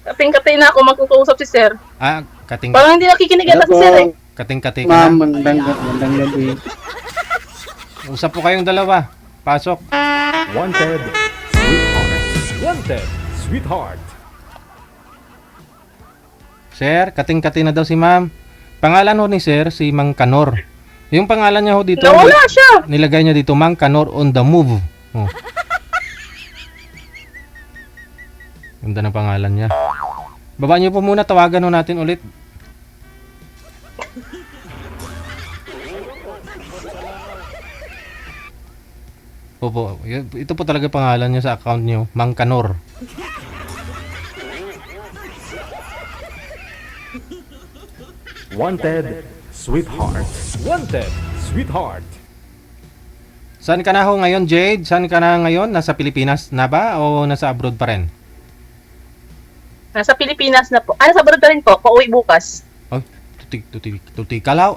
Kating-kating na ako magkukusap si sir. Kating Parang hindi nakikinig yata si sir eh. kating Ma'am, na. magandang gabi. Usap po kayong dalawa. Pasok. Wanted, sweetheart. Wanted, sweetheart. Sir, kating-kating na daw si ma'am. Pangalan ho ni sir, si Mang Kanor. Yung pangalan niya ho dito, Nawala siya. nilagay niya dito, Mang Kanor on the move. Oh. Ganda ng pangalan niya. Baba niyo po muna, tawagan ho natin ulit. Opo, ito po talaga pangalan niya sa account niyo, Mang Kanor. Wanted, sweetheart. Wanted, sweetheart. Saan ka na ho ngayon, Jade? Saan ka na ngayon? Nasa Pilipinas na ba o nasa abroad pa rin? Nasa Pilipinas na po. Nasa abroad pa rin po. Pauwi bukas. Oh, tuti kalaw.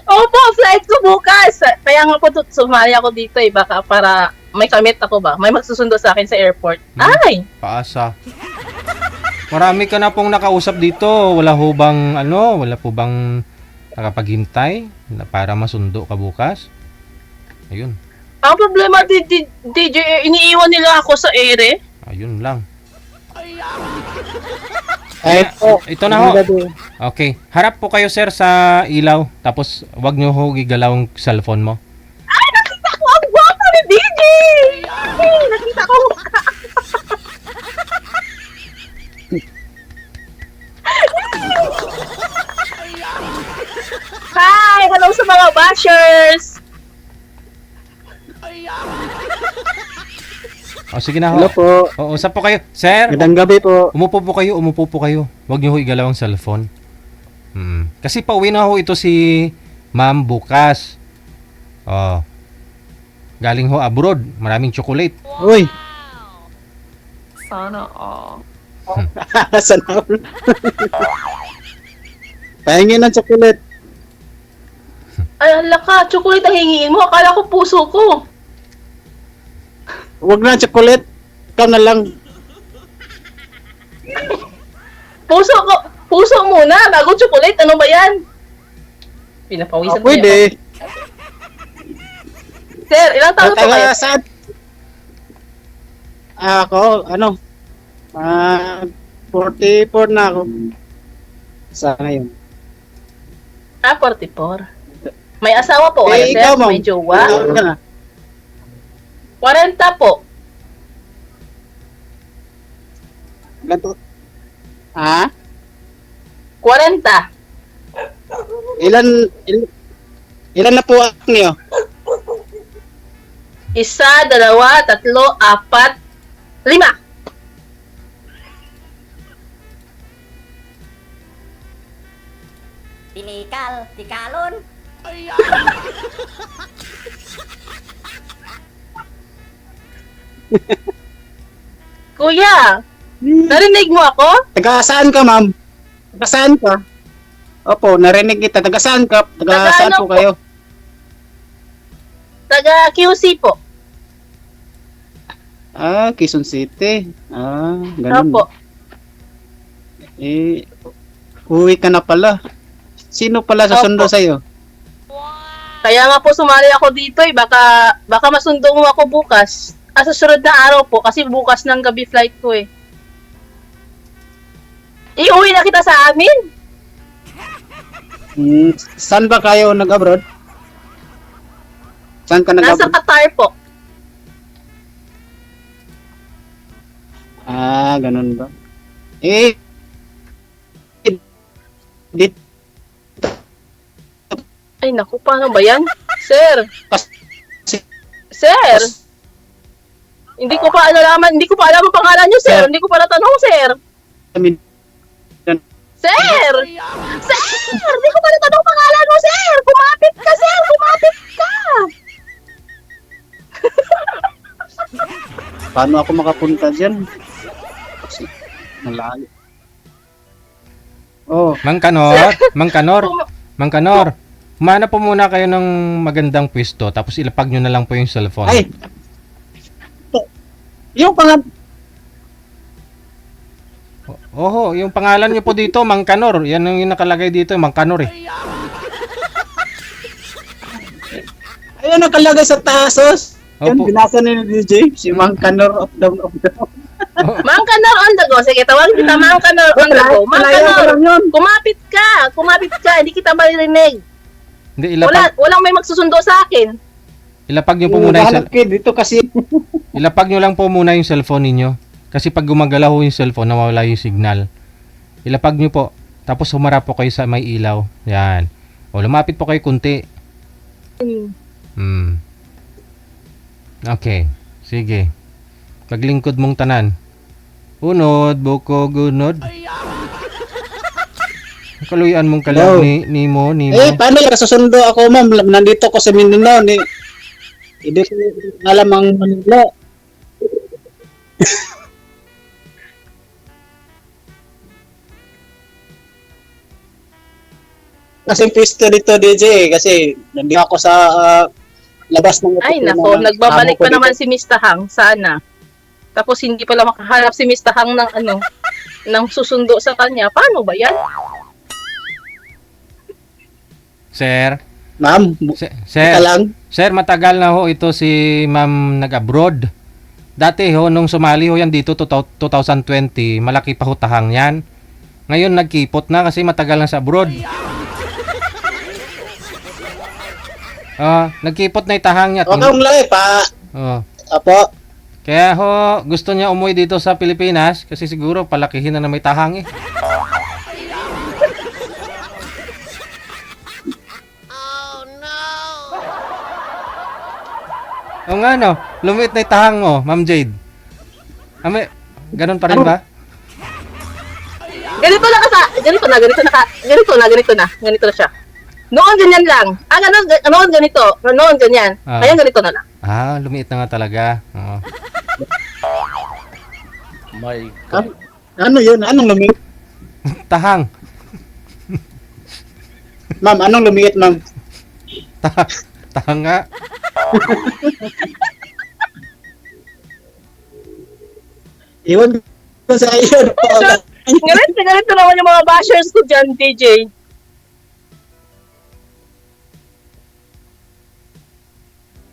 Opo, flight ko bukas. Kaya nga po sumali ako dito eh. Baka para may kamit ako ba? May magsusundo sa akin sa airport. Ay! Paasa. Marami ka na pong nakausap dito. Wala po bang nakapaghintay na para masundo ka bukas? Ayun. Ang problema, DJ, iniiwan nila ako sa ere. Ayun lang. Ay po. Ito na ho. Okay. Harap po kayo, sir, sa ilaw. Tapos, wag nyo ho gigalaw ang cellphone mo. Ay, nakita ko ang guwapo ni DJ! Ay, nakita ko. Hi! Hello sa mga bashers! O, sige na ho. Hello po. O, usap po kayo. Sir, Magandang gabi po. umupo po kayo. Huwag niyo ho igalaw ang cellphone. Kasi pauwi na ho ito si Ma'am bukas. Oh. Galing ho abroad. Maraming chocolate. Uy. Sana all. Sana all. Pahingin ng chocolate. Ay, ala ka, chocolate ang hingiin mo. Akala ko puso ko. Huwag na chocolate. Ikaw na lang. Puso ko. Puso muna, bago chocolate. Ano ba yan? Pinapawisan ko yan. Pwede. Sir, ilang taon po kayo? Saan? Ako, 44 na ako. Sa ngayon. 44. May asawa po kayo, sir? ikaw, ma'am. May jowa? Ano ka na? 40 po. Ganto. Ha? 40. Ilan na po niyo? 1, 2, 3, 4, 5. Tikalon. Kuya, narinig mo ako? Taga saan ka, ma'am? Taga saan ka? Opo, narinig kita. Taga saan ka? Taga Taga saan ano po po? kayo? Taga QC po. Quezon City. Ganun. Opo. Uwi ka na pala. Sino pala susundo Opo. sa'yo? Kaya nga po sumali ako dito eh. Baka masundo mo ako bukas. Sa susunod na araw po. Kasi bukas ng gabi flight ko eh. Iuwi na kita sa amin. Saan ba kayo nag-abroad? Saan ka Nasa nag-abroad? Qatar po. Ganun ba? Dit Ay naku, paano ba yan? Sir! kasi Sir! Hindi ko pa alam ang pangalan niyo, sir. Hindi ko pa natanong, sir. kami Sir! Sir! Hindi ko pa natanong ang pangalan mo, sir! Kumapit ka, sir! Kumapit ka! paano ako makapunta diyan? Kasi malayo. Mang Kanor. Humana po muna kayo ng magandang pwesto tapos ilapag nyo na lang po yung cellphone. Ay! Yung pangat Oho, yung pangalan niyo po dito, Mang Kanor. Yan yung nakalagay dito, Mang Kanor eh. ayun nakalagay sa tasos. Yun, Opo. binasa ni DJ, si Mang Kanor of the Mang Kanor on the go. Sige, tawagin kita Mang Kanor on the go. Mang Malaya ko Kanor, lang yun. kumapit ka, hindi kita maririnig. Hindi, Walang may magsusundo sa akin. ilapag niyo po muna yung Hanap kid, dito kasi. ilapag niyo lang po muna yung cellphone ninyo. Kasi pag gumagalaw ho yung cellphone, nawawala yung signal. Ilapag niyo po. Tapos humarap po kayo sa may ilaw. Yan. O, lumapit po kayo kunti. Okay. Sige. Paglingkod mong tanan. Unod, buko, gunod. Kaluyan mong kalag No. Nimo. Paano yung kasusundo ako, ma'am? Nandito ko sa Mindanao. Hindi ko alam ang Manila. Kasi pwesto dito, DJ, kasi nandito ako sa labas ng Ay, opisina nako, ng nagbabalik amo ko pa naman dito. si Mr. Hang. Sana. Tapos hindi pala makahanap si Mr. Hang ng ng susundo sa kanya. Paano ba yan? Sir. Ma'am, Sir. ka lang. Sir, matagal na ho ito si Ma'am nag-abroad. Dati ho, nung sumali ho yan dito, 2020, malaki pa ho tahang yan. Ngayon nagkipot na kasi matagal na sa abroad. Nagkipot na yung tahang niya. Huwag kang lang pa. Oh. Apo. Kaya ho, gusto niya umuwi dito sa Pilipinas kasi siguro palakihin na may tahang eh. O nga no, lumiit na yung tahang mo, Ma'am Jade. Ganun pa rin ba? Ganito na siya. Noon ganyan lang. Noon ganito. Noon ganyan. Ah. Ngayon ganito na lang. Lumiit na nga talaga. Oo. Ano yun? Anong lumiit? Tahang. Ma'am, anong lumiit, ma'am? Tahang nga. Iwan ko sa iyo. Ganito naman yung mga bashers ko dyan, DJ.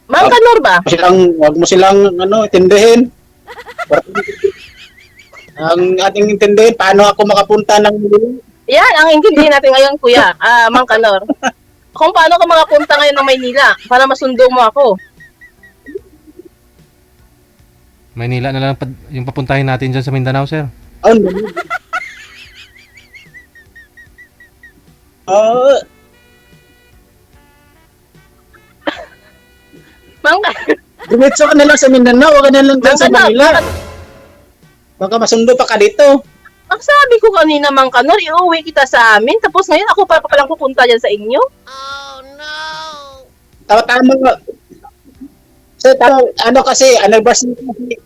Mang Kanor ba? Wag mo silang intindihin. Ang ating intindihin, paano ako makapunta ng Yan, ang intindihin natin ngayon, kuya. Mang Kanor. Kung paano ka makapunta ngayon ng Maynila para masundo mo ako. Maynila na lang yung papuntahin natin dyan sa Mindanao, sir. Mang Kanor. Dumitso ka na lang sa Mindanao, wag ka na lang dyan sa Manila. Baka masundo pa ka dito. Ang sabi ko kanina, Mang Kanor, iuwi kita sa amin, tapos ngayon ako pa palang pupunta dyan sa inyo? Tama nga. So, kasi, anniversary kasi.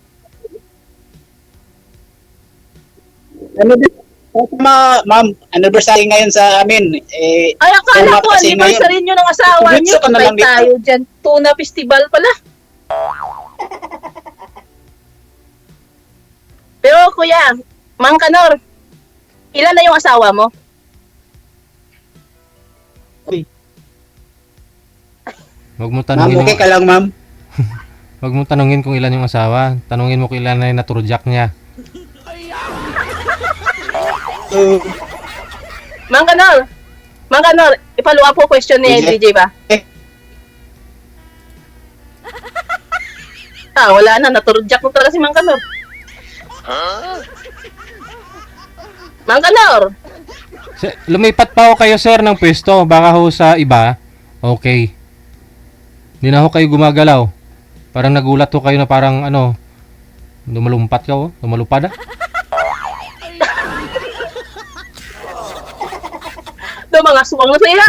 Ma'am, anniversary ngayon sa amin. Ay, akala tama ko, kasi anniversary nyo ng asawa nyo, Diretso ka na patay lang dito. tayo dyan. Tuna festival pala. Pero kuya, Mang Kanor, ilan na yung asawa mo? Huwag mo Ma'am, tanungin okay ka lang, ma'am. Huwag mo tanungin kung ilan yung asawa. Tanungin mo kung ilan na yung naturjak niya. Mang Kanor, ipaluwa po question ni DJ ba? Wala na, naturjak mo talaga si Mang Kanor. Mang Kanor, Lumipat pa ho kayo, sir, ng pwesto. Baka ho sa iba. Okay. Hindi na ho kayo gumagalaw. Parang nagulat ho kayo na parang lumalumpat ka ho. Lumalupad ah. daw mga suwang na sila.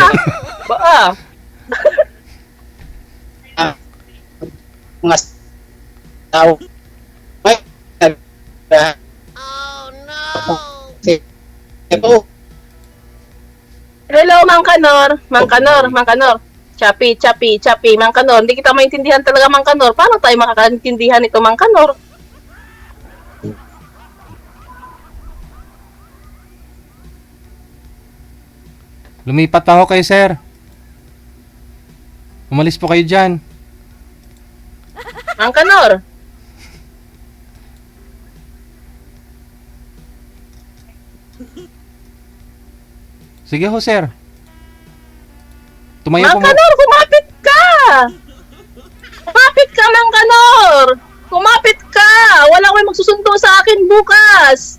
Mga tao. Ito. Hello, Mang Kanor. Chapi, Mang Kanor. Hindi kita maintindihan talaga, Mang Kanor. Paano tayo makakaintindihan ito, Mang Kanor? Lumipat ako kay sir. Umalis po kayo dyan. Mang Kanor. Sige ho, sir. Tumayo Mang po mo. Kanor, kumapit ka! Kumapit ka, Mang Kanor! Kumapit ka! Wala ko magsusundo sa akin bukas!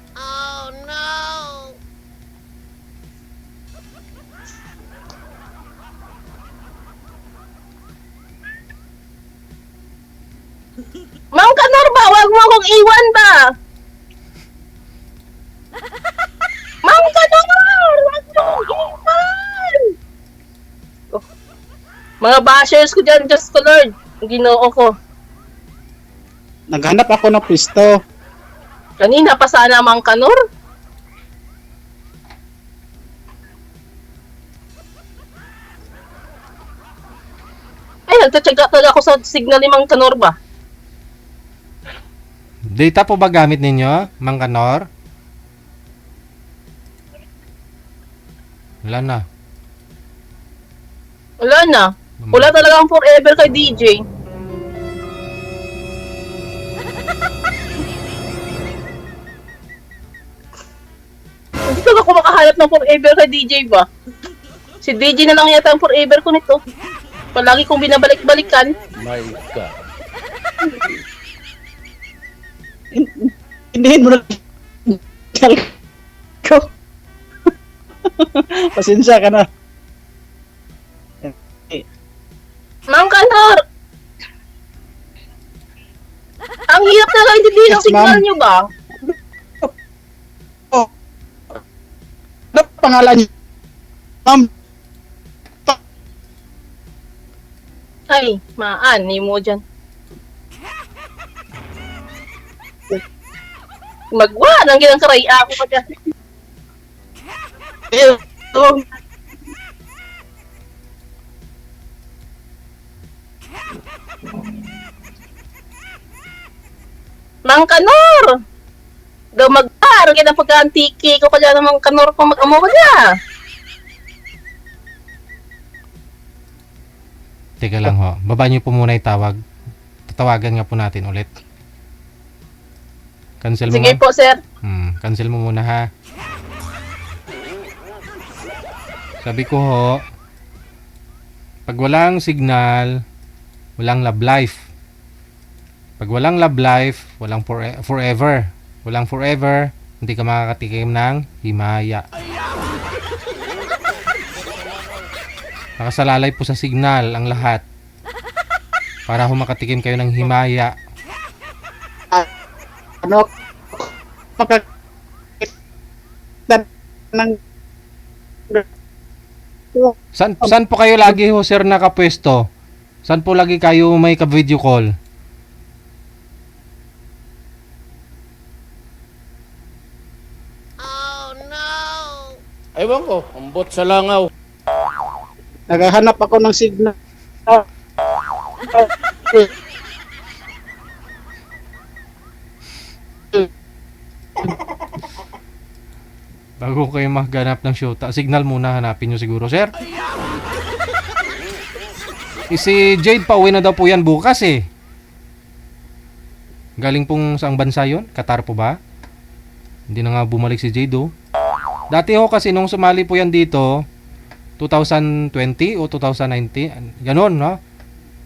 Mang Kanor ba? Wag mo akong iwan ba? Mang Kanor! Wag mo akong iwan! Oh. Mga bashers ko dyan, Diyos ko Lord. Ginoo ko. Naghanap ako ng pisto. Kanina pa sana, Mang Kanor. Ay, nagtatsaga talaga ako sa signal ni Mang Kanor ba? Data po ba gamit ninyo, Mang Kanor? Wala na. Wala na. Wala talaga ang forever kay DJ. Hindi talaga ako makahanap ng forever kay DJ ba? Si DJ na lang yata ang forever ko nito. Palagi kong binabalik-balikan. Hindihin mo na. Ko. Pasensya ka na. Mang Kanor! Ang hirap na lang intindihin ang Yes, signal ma'am. niyo ba? Ano pangalan niyo? Ma'am. Ay, maani mo dyan. Magwa, nang ginang karaya ako pa dyan. Eto. Mang Kanor! Daw mag-ar, kita pagka-antiki ko pa dyan ng Mang Kanor kung mag-amo ko dyan. Teka lang ho. Baba niyo po muna yung tawag. Tatawagan nga po natin ulit. Cancel mo Sige ma'am. po, sir. Cancel mo muna ha. Sabi ko ho, pag walang signal, walang love life. Pag walang love life, walang forever. Walang forever, hindi ka makakatikim ng himaya. Nakasalalay po sa signal ang lahat. Para ho makatikim kayo ng himaya. Ano? Maka... ng... Saan po kayo lagi ho sir nakapwesto? Saan po lagi kayo may ka-video call? Ewan ko, ambot sa langaw. Naghahanap ako ng signal. Bago kayo maghanap ng shota, signal muna hanapin nyo siguro, sir. Si Jade pauwi na daw po yan bukas eh. Galing pong saang bansa yun? Qatar po ba? Hindi na nga bumalik si Jade oh. Dati ho kasi nung sumali po yan dito, 2020 o 2019, ganun no?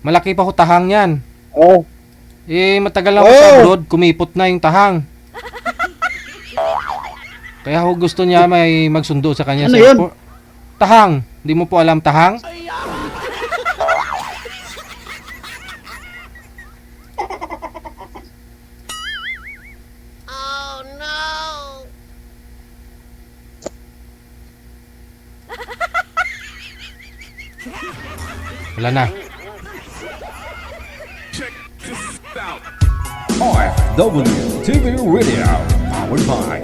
Malaki pa ho tahang yan. Oh. Eh matagal na po sa abroad, kumipot na yung tahang. Kaya ho gusto niya may magsundo sa kanya Ano sa yun? airport. Tahang. Hindi mo po alam tahang? Wala na. RFW TV Radio, powered by